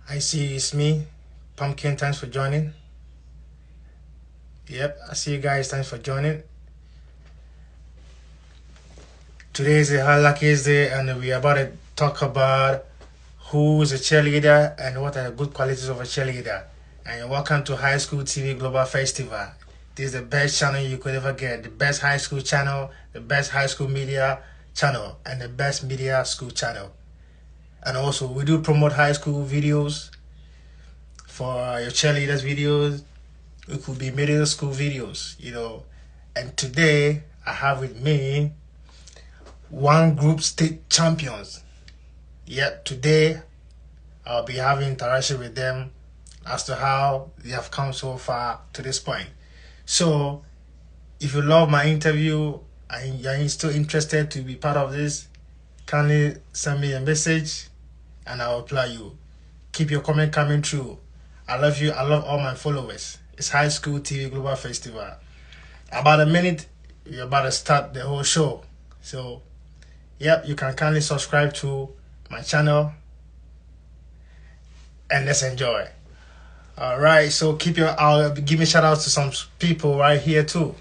I see it's me. Pumpkin, thanks for joining. Yep, I see you guys. Thanks for joining. Today is a luckiest day, and we are about to talk about who is a cheerleader and what are the good qualities of a cheerleader. And welcome to High School TV Global Festival. This is the best channel you could ever get. The best high school channel, the best high school media channel, and the best media school channel. And also, we do promote high school videos for your cheerleaders videos. It could be middle school videos. And today I have with me one group state champions. Yep, today I'll be having interaction with them as to how they have come so far to this point. So if you love my interview and you're still interested to be part of this, kindly send me a message and I'll reply you. Keep your comment coming through. I love you. I love all my followers. It's High School TV Global Festival. About a minute, we're about to start the whole show. So, yep, you can kindly subscribe to my channel and let's enjoy. All right, so I'll give a shout out to some people right here too.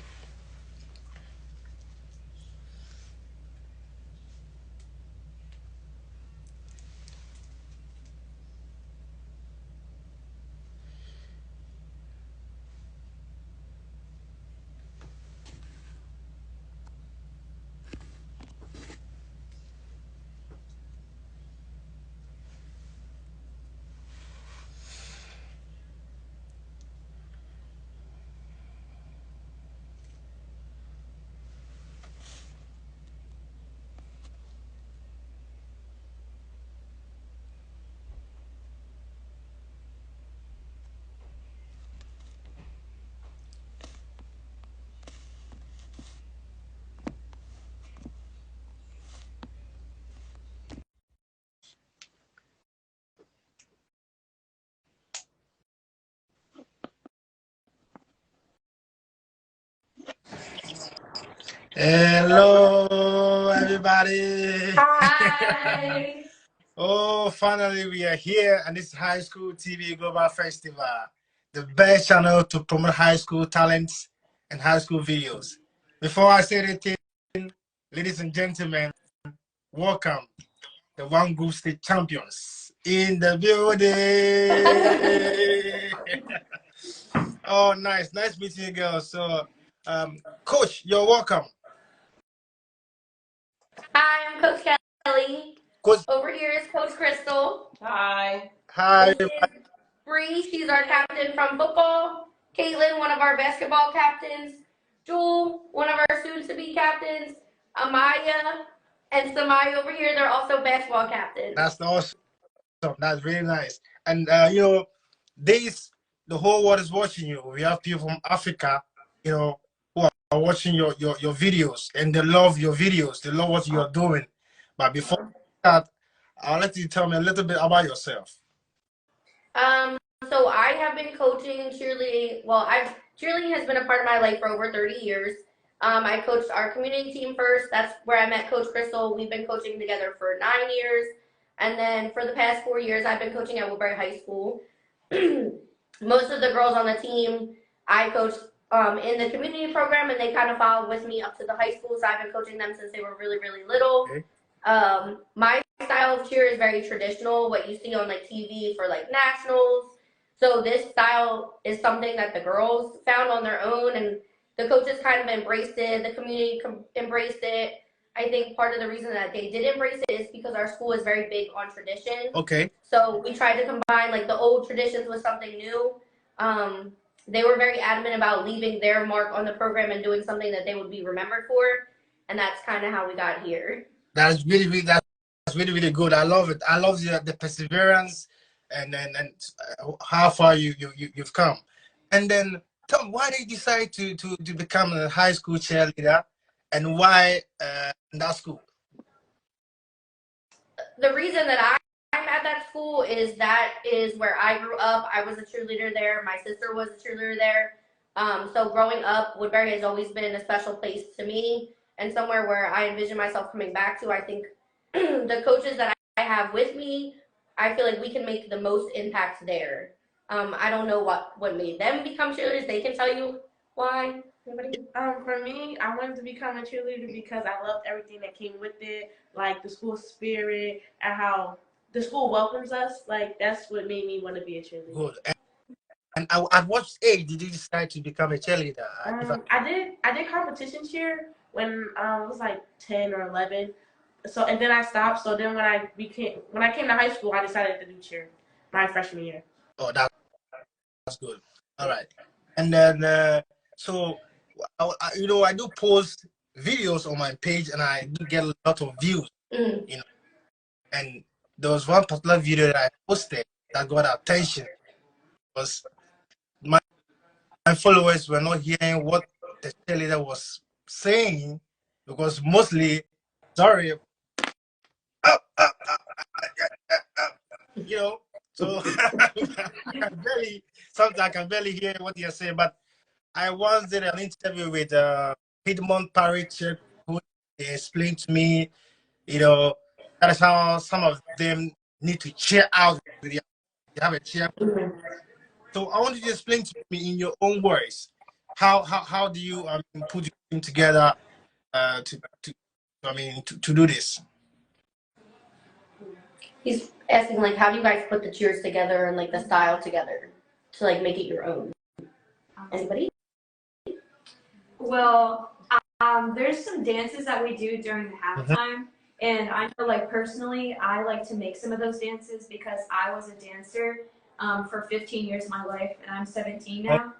Hello, everybody. Hi. Oh, finally we are here, and this is High School TV Global Festival, the best channel to promote high school talents and high school videos. Before I say anything, ladies and gentlemen, welcome the one group state champions in the building. Oh, nice meeting you, girls. So, Coach, you're welcome. Hi, I'm Coach Kelly. Coach, Over here is Coach Crystal. Hi. hi. This is Bree. She's our captain from football. Caitlin, one of our basketball captains. Jewel, one of our soon-to-be captains. Amaya and Samaya over here, they're also basketball captains. That's awesome. That's really nice. And this the whole world is watching you. We have people from Africa, who are watching your videos, and they love your videos. They love what you are doing. But before that, I'd like you to tell me a little bit about yourself. Um, so I have been coaching cheerleading. Well, I've cheerleading has been a part of my life for over 30 years. I coached our community team first. That's where I met Coach Crystal. We've been coaching together for 9 years. And then for the past 4 years, I've been coaching at Woodbury High School. Most of the girls on the team, I coached in the community program, and they kind of followed with me up to the high school. So I've been coaching them since they were really, really little. Okay. My style of cheer is very traditional, what you see on like TV for like nationals. So this style is something that the girls found on their own, and the coaches kind of embraced it. The community embraced it. I think part of the reason that they did embrace it is because our school is very big on tradition. Okay. So we tried to combine like the old traditions with something new. They were very adamant about leaving their mark on the program and doing something that they would be remembered for, and that's kind of how we got here. That's really really good. I love it. I love the perseverance and how far you've come. And then tell me, why did you decide to become a high school cheerleader, and why in that school? The reason that I'm at that school is that is where I grew up. I was a cheerleader there. My sister was a cheerleader there. So growing up, Woodbury has always been a special place to me and somewhere where I envision myself coming back to. I think the coaches that I have with me I feel like we can make the most impact there. I don't know what made them become cheerleaders. They can tell you why. Anybody? For me, I wanted to become a cheerleader because I loved everything that came with it, like the school spirit and how the school welcomes us. Like that's what made me want to be a cheerleader. Good. And at what age did you decide to become a cheerleader? I did competition cheer when I was like 10 or 11. So and then I stopped. So then when I came to high school, I decided to do cheer my freshman year. Oh, that's good. All right. And then so I do post videos on my page, and I do get a lot of views. Mm. You know, and there was one particular video that I posted that got attention. Was my followers were not hearing what the cheerleader was saying, because mostly, sorry, you know, so sometimes I can barely hear what you're saying. But I once did an interview with Piedmont Parish, who they explained to me, that is how some of them need to cheer out with you. They have a cheer. Mm-hmm. So I want you to explain to me in your own words, how do you put your team together to do this? He's asking like, how do you guys put the cheers together and like the style together to like make it your own? Anybody? Well, there's some dances that we do during the halftime, and I know, like personally, I like to make some of those dances because I was a dancer for 15 years of my life, and I'm 17 now.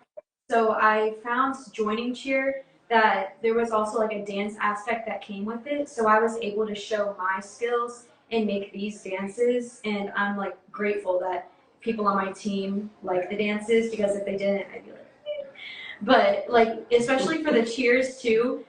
So I found joining cheer that there was also like a dance aspect that came with it. So I was able to show my skills and make these dances, and I'm like grateful that people on my team like the dances, because if they didn't, I'd be like. But like, especially for the cheers too,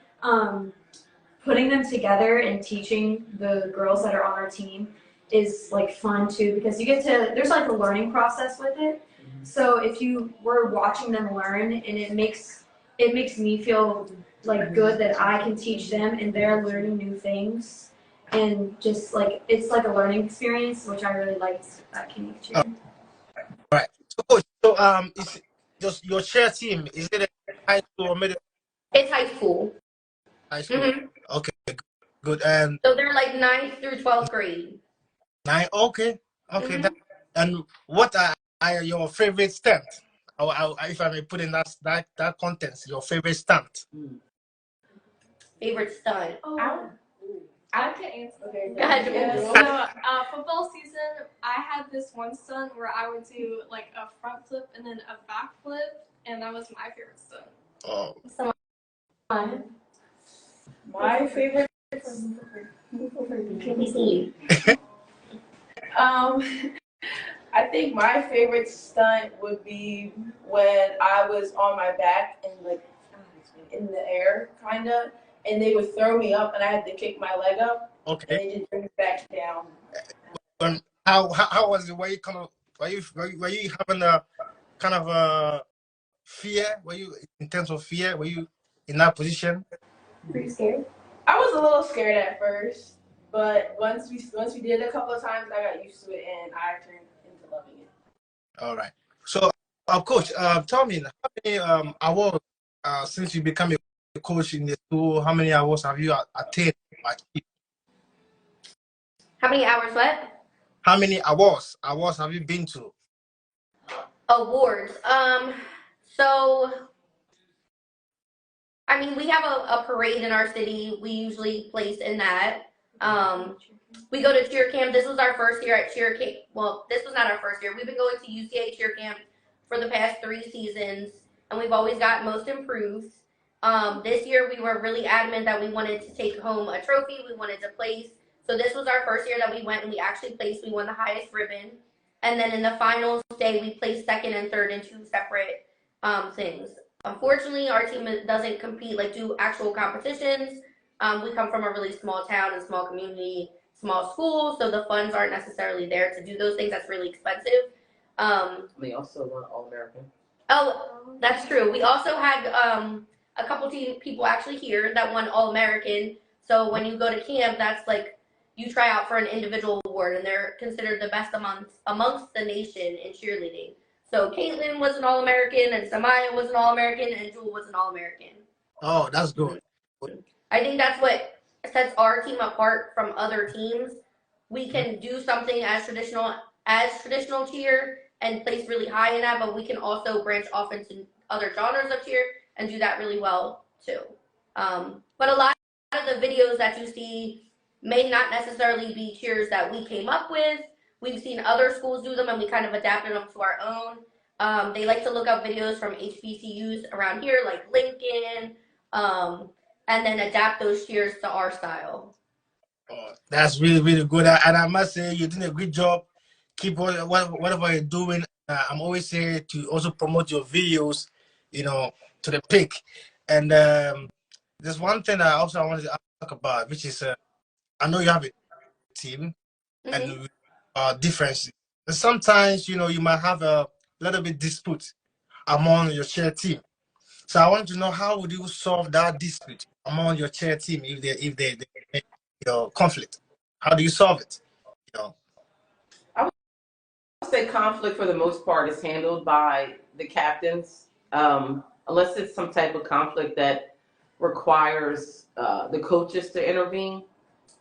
putting them together and teaching the girls that are on our team is like fun too, because you get to, there's like a learning process with it. So if you were watching them learn, and it makes me feel like good that I can teach them and they're learning new things, and just like it's like a learning experience, which I really liked at King Cheer. All right. So is just your cheer team, is it a high school or middle? It's high school. High school. Mm-hmm. Okay, good. And so they're like 9th through 12th grade. 9. Okay. Mm-hmm. And what are your favorite stunts? If I may put in that contents, your favorite stunt. Favorite stunt. Oh. I can answer. Okay, go ahead. Yeah, so football season, I had this one stunt where I would do like a front flip and then a back flip, and that was my favorite stunt. Oh. My favorite. I think my favorite stunt would be when I was on my back and like in the air, kinda, and they would throw me up, and I had to kick my leg up. Okay. And they just bring me back down. And how was it? Were you having a kind of a fear? Were you in terms of fear? Were you in that position? Were you scared? I was a little scared at first, but once we did it a couple of times, I got used to it, and I turned into loving it. All right. So, Coach, tell me, how many awards since you become a coach in the school? How many awards have you attained? How many hours? What? How many awards have you been to? Awards. So I mean, we have a parade in our city. We usually place in that. We go to cheer camp. This was our first year at cheer camp. Well, this was not our first year. We've been going to UCA cheer camp for the past 3 seasons, and we've always got most improved. This year, we were really adamant that we wanted to take home a trophy. We wanted to place. So this was our first year that we went, and we actually placed. We won the highest ribbon. And then in the finals day, we placed second and third in 2 separate things. Unfortunately, our team doesn't compete, like do actual competitions. We come from a really small town and small community, small school, so the funds aren't necessarily there to do those things. That's really expensive. They also won All-American. Oh, that's true. We also had a couple people actually here that won All-American. So when you go to camp, that's like you try out for an individual award, and they're considered the best amongst the nation in cheerleading. So Caitlin was an All-American, and Samaya was an All-American, and Jewel was an All-American. Oh, that's good. I think that's what sets our team apart from other teams. We can do something as traditional cheer and place really high in that, but we can also branch off into other genres of cheer and do that really well too. But a lot of the videos that you see may not necessarily be cheers that we came up with. We've seen other schools do them, and we kind of adapted them to our own. They like to look up videos from HBCUs around here, like Lincoln, and then adapt those cheers to our style. Oh, that's really, really good. And I must say, you're doing a great job. Keep whatever you're doing. I'm always here to also promote your videos, to the peak. And there's one thing I wanted to talk about, which is I know you have a team and differences. And sometimes, you might have a little bit dispute among your cheer team. So I want to know, how would you solve that dispute among your cheer team if they conflict? How do you solve it? I would say conflict for the most part is handled by the captains, unless it's some type of conflict that requires the coaches to intervene.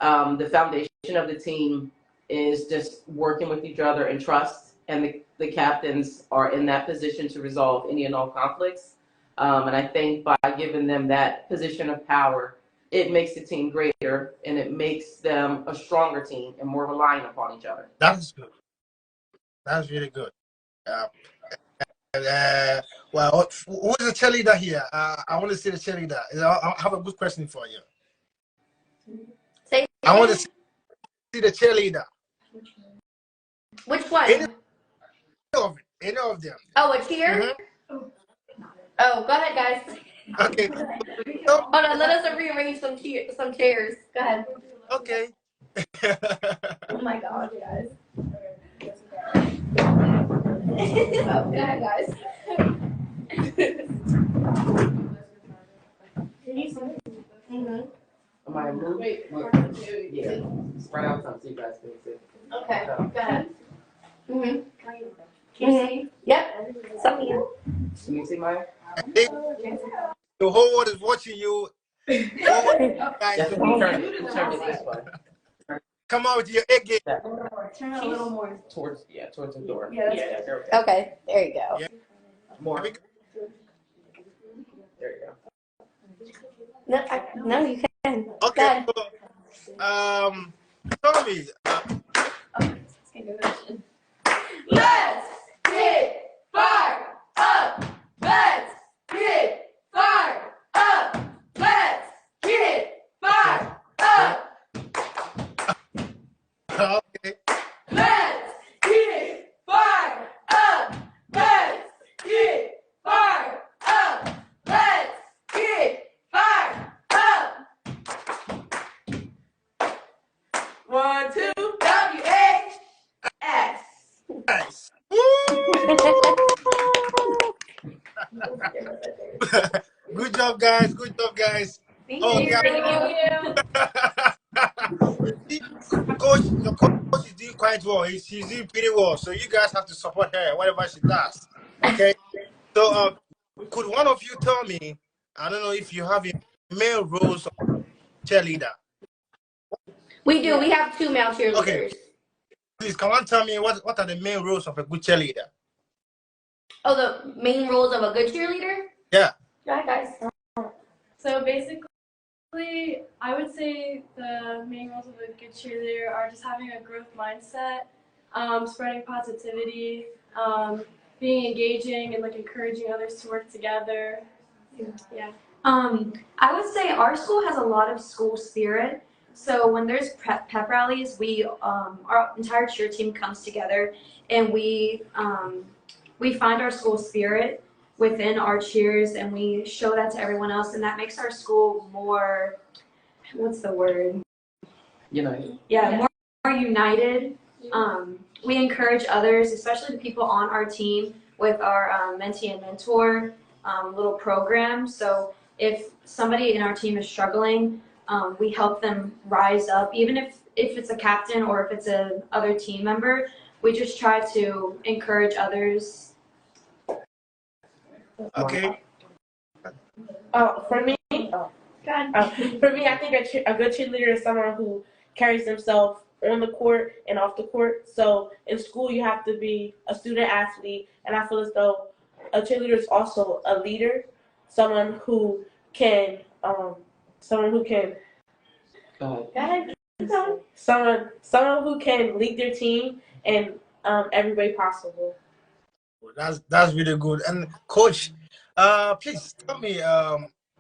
The foundation of the team is just working with each other and trust, and the captains are in that position to resolve any and all conflicts. And I think by giving them that position of power, it makes the team greater, and it makes them a stronger team and more reliant upon each other. That's good. That's really good. Well, who is the cheerleader here? I want to see the cheerleader. I have a good question for you. Say I want to see the cheerleader. which one? Any of them. Oh, a cheer? Oh, go ahead, guys. Okay. Hold on, let us rearrange some chairs. Go ahead. Okay. Oh my God, guys. Oh, go ahead, guys. Am I moving? Wait. Yeah. Spread out some so you guys can see. Okay, go ahead. Can you see? Yep. Some of you. Can you see mine? The whole world is watching you. Guys, Yes, turn it this way. come on with your egg game. Turn a little more. Towards the door. Yeah, there we go. Okay, there you go. Yeah. More. There you go. No, you can. Okay. So, tell me. Let's get fired up. Let's get fired up. Let's get fired up. Okay. Let's get fired up. Let's get fired up. Let's get fired up. 1, 2. WHS. Nice. Good job, guys. Good job, guys. Thank Okay. you. Coach, the coach is doing quite well. She's doing pretty well. So you guys have to support her, whatever she does. Okay. So, could one of you tell me? I don't know if you have a male roles of cheerleader. We do. We have 2 male cheerleaders. Okay. Please, can one tell me what are the main roles of a good cheerleader? Oh, the main roles of a good cheerleader? Yeah. Yeah, guys. So basically, I would say the main roles of a good cheerleader are just having a growth mindset, spreading positivity, being engaging and encouraging others to work together. Yeah. I would say our school has a lot of school spirit. So when there's pep rallies, our entire cheer team comes together, and we find our school spirit within our cheers, and we show that to everyone else, and that makes our school more, what's the word? United. Yeah, more united. We encourage others, especially the people on our team, with our mentee and mentor little program. So if somebody in our team is struggling, we help them rise up, even if if it's a captain or if it's a other team member, we just try to encourage others. Okay. For me, I think a good cheerleader is someone who carries themselves on the court and off the court. So in school, you have to be a student athlete, and I feel as though a cheerleader is also a leader, someone who can, Go ahead. someone who can lead their team in every way possible. That's really good. And coach, please tell me,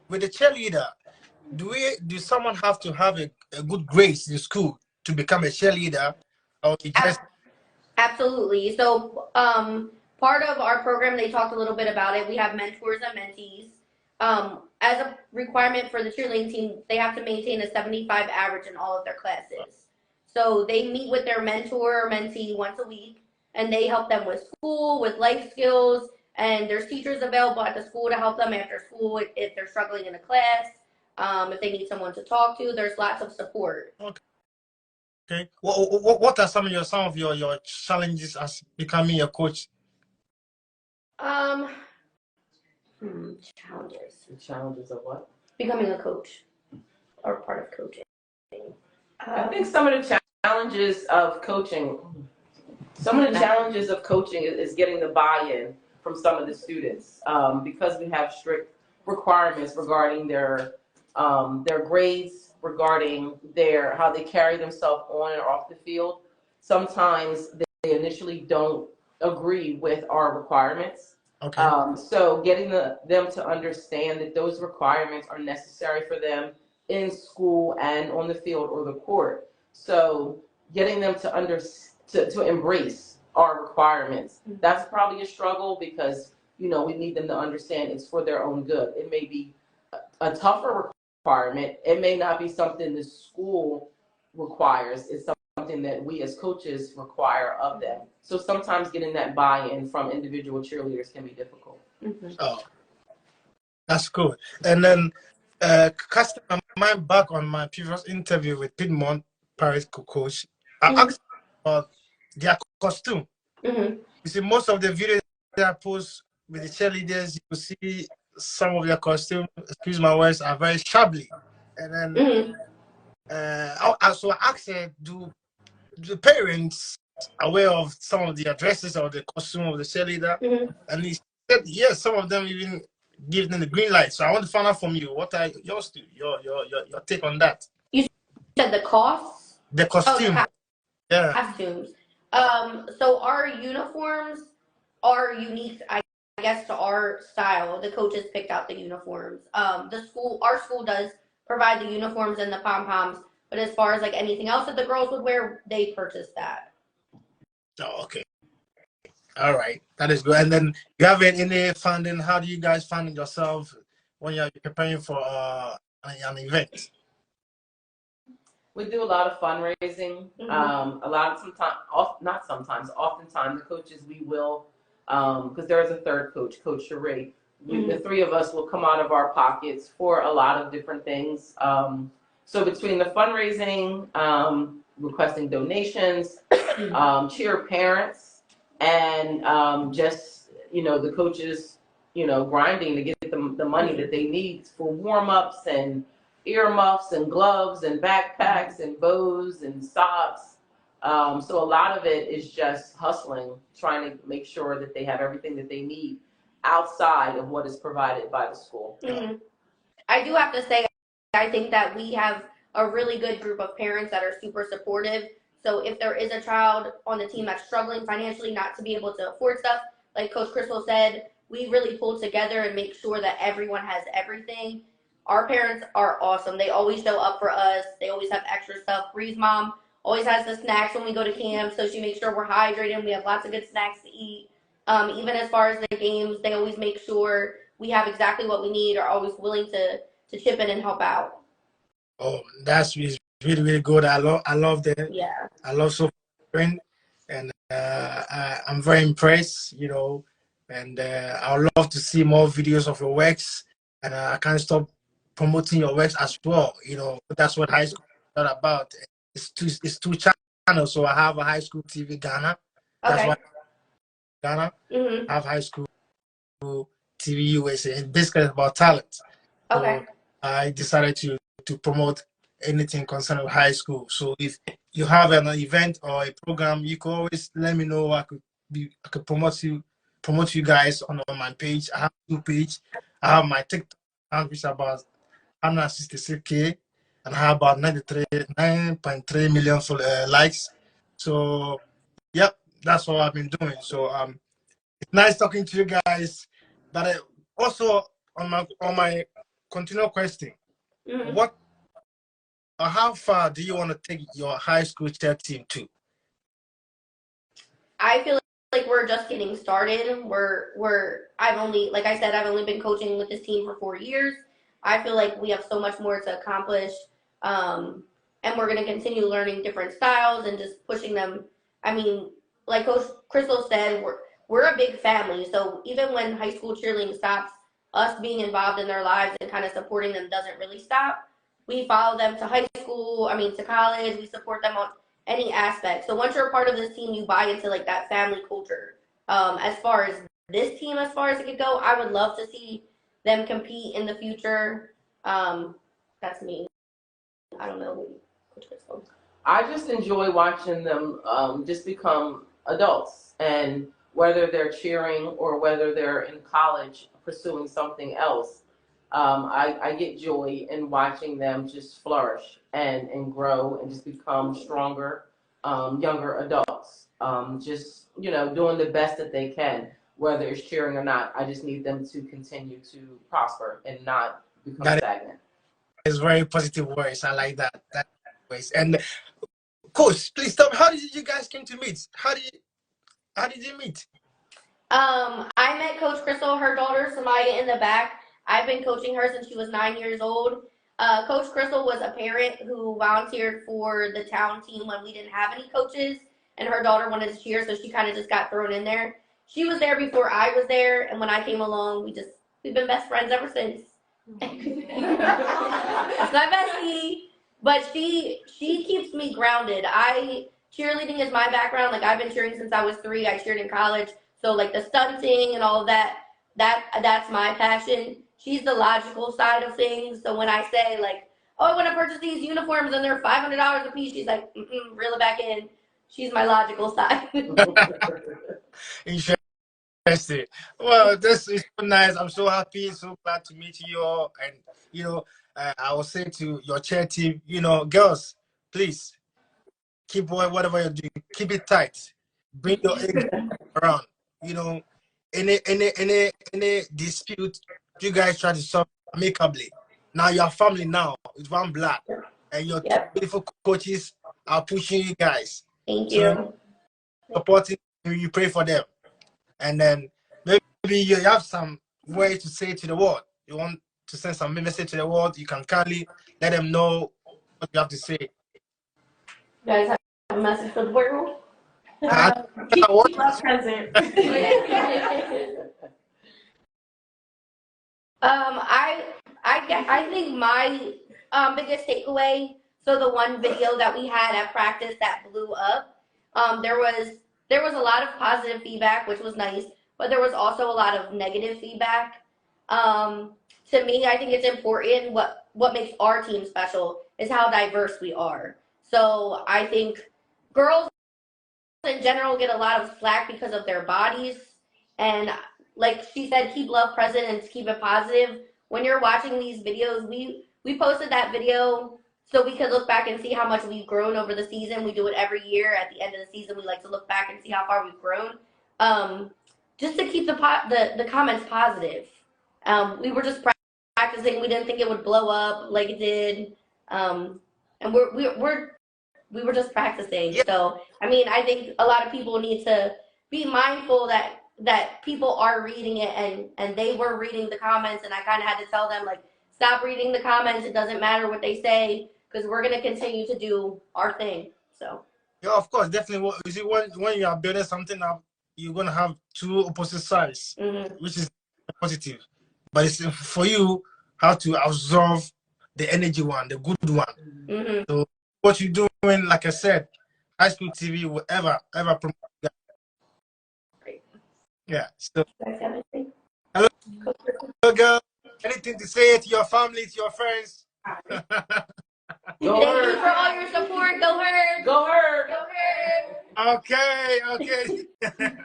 with the cheerleader, do someone have to have a good grades in school to become a cheerleader, or you just Absolutely. So, part of our program, they talked a little bit about it. We have mentors and mentees. As a requirement for the cheerleading team, they have to maintain a 75 average in all of their classes. So they meet with their mentor or mentee once a week, and they help them with school, with life skills, and there's teachers available at the school to help them after school if they're struggling in a class, if they need someone to talk to. There's lots of support. okay? What are some of your challenges as becoming a coach? Um, Challenges. The challenges of what? Becoming a coach or part of coaching. I think some of the challenges of coaching, is getting the buy-in from some of the students, because we have strict requirements regarding their grades, regarding how they carry themselves on and off the field. Sometimes they initially don't agree with our requirements. Okay. So getting them to understand that those requirements are necessary for them in school and on the field or the court. So getting them to embrace our requirements. That's probably a struggle because, we need them to understand it's for their own good. It may be a tougher requirement. It may not be something the school requires. It's something that we as coaches require of them. So sometimes getting that buy-in from individual cheerleaders can be difficult. Oh, that's cool. And then, casting my mind back on my previous interview with Piedmont Paris coach, I asked about their costume. Mm-hmm. You see, most of the videos that I post with the cheerleaders, you will see some of their costume, excuse my words, are very shabby. And then, Mm-hmm. so I asked her, do the parents aware of some of the addresses or the costume of the cheerleader? Mm-hmm. And he said, yes, some of them even give them the green light. So I want to find out from you, what are your take on that? You said the costs? The costume. Yeah. Costumes. So our uniforms are unique, I guess, to our style. The coaches picked out the uniforms. Our school does provide the uniforms and the pom-poms, but as far as like anything else that the girls would wear, they purchased that. Oh, okay. All right. That is good. And then you have any funding? How do you guys fund yourself when you're preparing for an event? We do a lot of fundraising. Oftentimes the coaches, we will, because there is a third coach, Coach Sheree. The three of us will come out of our pockets for a lot of different things. So between the fundraising, requesting donations, cheer parents, and just, the coaches, grinding to get the money that they need for warm-ups and earmuffs and gloves and backpacks and bows and socks. So a lot of it is just hustling, trying to make sure that they have everything that they need outside of what is provided by the school. Mm-hmm. I do have to say, I think that we have a really good group of parents that are super supportive. So if there is a child on the team that's struggling financially, not to be able to afford stuff, like Coach Crystal said, we really pull together and make sure that everyone has everything. Our parents are awesome. They always show up for us. They always have extra stuff. Bree's mom always has the snacks when we go to camp, so she makes sure we're hydrated and we have lots of good snacks to eat. Even as far as the games, they always make sure we have exactly what we need, are always willing to chip in and help out. Oh, that's really, really good. I love that. Yeah. I love so friend, and I'm very impressed, and I would love to see more videos of your works, and I can't stop promoting your works as well. That's what high school is all about. it's two channels. So I have a high school TV Ghana. That's Okay. why Ghana. I have high school TV USA. And basically it's about talent. Okay. So I decided to promote anything concerning high school. So if you have an event or a program, you can always let me know. I could promote you guys on my page. I have two page. I have my TikTok account, which is about 166K, and I have about 9.3 million likes. So yep, that's what I've been doing. So it's nice talking to you guys. But also on my continual question, what or how far do you want to take your high school cheer team to? I feel like we're just getting started. I've only, like I said, I've only been coaching with this team for 4 years. I feel like we have so much more to accomplish. And we're going to continue learning different styles and just pushing them. I mean, like Coach Crystal said, we're a big family. So even when high school cheerleading stops, us being involved in their lives and kind of supporting them doesn't really stop. We follow them to high school, to college. We support them on any aspect. So once you're a part of this team, you buy into like that family culture. As far as this team, as far as it could go, I would love to see them compete in the future. That's me. I don't know. I just enjoy watching them just become adults, and whether they're cheering or whether they're in college pursuing something else, I get joy in watching them just flourish and grow and just become stronger, younger adults. Just doing the best that they can, whether it's cheering or not. I just need them to continue to prosper and not become stagnant. It's very positive words. I like that. That ways. And Coach, please tell me, how did you guys came to meet? How did you meet? I met Coach Crystal, her daughter Samaya in the back. I've been coaching her since she was 9 years old. Coach Crystal was a parent who volunteered for the town team when we didn't have any coaches, and her daughter wanted to cheer, so she kind of just got thrown in there. She was there before I was there, and when I came along, we've been best friends ever since. It's my bestie, but she keeps me grounded. Cheerleading is my background. Like I've been cheering since I was 3. I cheered in college, so like the stunting and all of that's my passion. She's the logical side of things. So when I say like, oh, I want to purchase these uniforms and they're $500 a piece, she's like, reel it back in. She's my logical side. Interesting. Well, this is so nice. I'm so happy, so glad to meet you all. And I will say to your chair team, girls, please keep whatever you're doing, keep it tight. Bring your egg around. Any dispute you guys try to solve amicably. Now you're family now. It's one blood, and your two beautiful coaches are pushing you guys. Thank you. Supporting you, pray for them. And then maybe you have some way to say to the world. You want to send some message to the world, you can kindly let them know what you have to say. You guys have a message for the world? Keep love present. I think my biggest takeaway. So the one video that we had at practice that blew up, there was a lot of positive feedback, which was nice, but there was also a lot of negative feedback. To me, I think it's important. What makes our team special is how diverse we are. So I think girls in general get a lot of slack because of their bodies, and like she said, keep love present and keep it positive. When you're watching these videos, we posted that video so we could look back and see how much we've grown over the season. We do it every year. At the end of the season, we like to look back and see how far we've grown. Just to keep the comments positive. We were just practicing. We didn't think it would blow up like it did, and we were just practicing. Yeah. So I mean, I think a lot of people need to be mindful that people are reading it, and they were reading the comments, and I kind of had to tell them like, stop reading the comments. It doesn't matter what they say because we're gonna continue to do our thing. So yeah, of course, definitely. You see, when you are building something up, you're gonna have two opposite sides, which is positive. But it's for you how to absorb the energy one, the good one. So what you're doing. Like I said, high school TV will ever promote that. Yeah. So hello, girl. Anything to say to your family, to your friends? Go Thank you her. for all your support. Go her. Go her. Go her. Okay.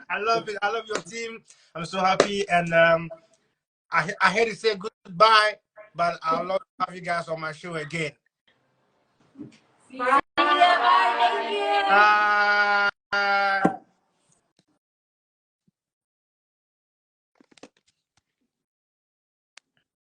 I love it. I love your team. I'm so happy, and I hate to say goodbye, but I'd love to have you guys on my show again. Bye. Thank you. Bye.